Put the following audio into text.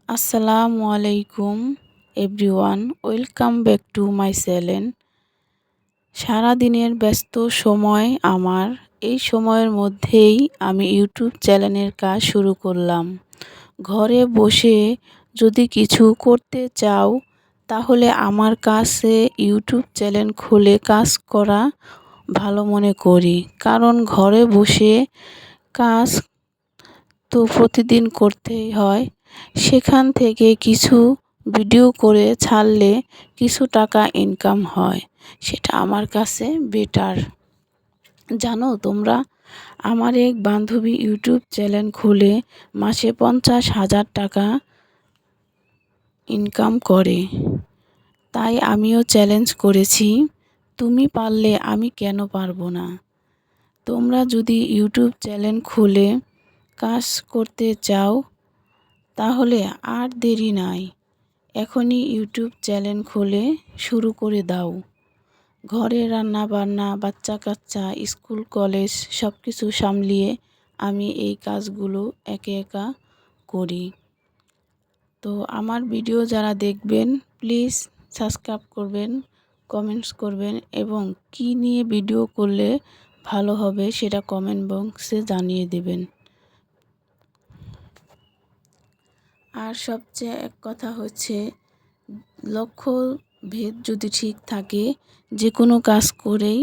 আসসালামু আলাইকুম everyone, welcome back to my channel. সারাদিনের ব্যস্ত সময় আমার, এই সময়ের মধ্যেই আমি ইউটিউব চ্যানেলের কাজ শুরু করলাম। ঘরে বসে যদি কিছু করতে চাও তাহলে আমার কাছে ইউটিউব চ্যানেল খুলে কাজ করা ভালো মনে করি, কারণ ঘরে বসে কাজ তো প্রতিদিন করতেই হয়। সেখান থেকে কিছু ভিডিও করে ছাড়লে কিছু টাকা ইনকাম হয়, সেটা আমার কাছে বেটার। জানো তোমরা, আমার এক বান্ধবী ইউটিউব চ্যানেল খুলে মাসে 50,000 টাকা ইনকাম করে। তাই আমিও চ্যালেঞ্জ করেছি, তুমি পারলে আমি কেন পারবো না। তোমরা যদি ইউটিউব চ্যানেল খুলে কাজ করতে চাও তাহলে আর দেরি নাই, এখনই ইউটিউব চ্যানেল খুলে শুরু করে দাও। ঘরে রান্না বান্না, বাচ্চা কাচ্চা, স্কুল কলেজ সব কিছু সামলিয়ে আমি এই কাজগুলো একা করি। তো আমার ভিডিও যারা দেখবেন প্লিজ সাবস্ক্রাইব করবেন, কমেন্টস করবেন এবং কি নিয়ে ভিডিও করলে ভালো হবে সেটা কমেন্ট বক্সে জানিয়ে দেবেন। আর সবচেয়ে এক কথা হচ্ছে, লক্ষ্য ভেদ যদি ঠিক থাকে যে কোনো কাজ করেই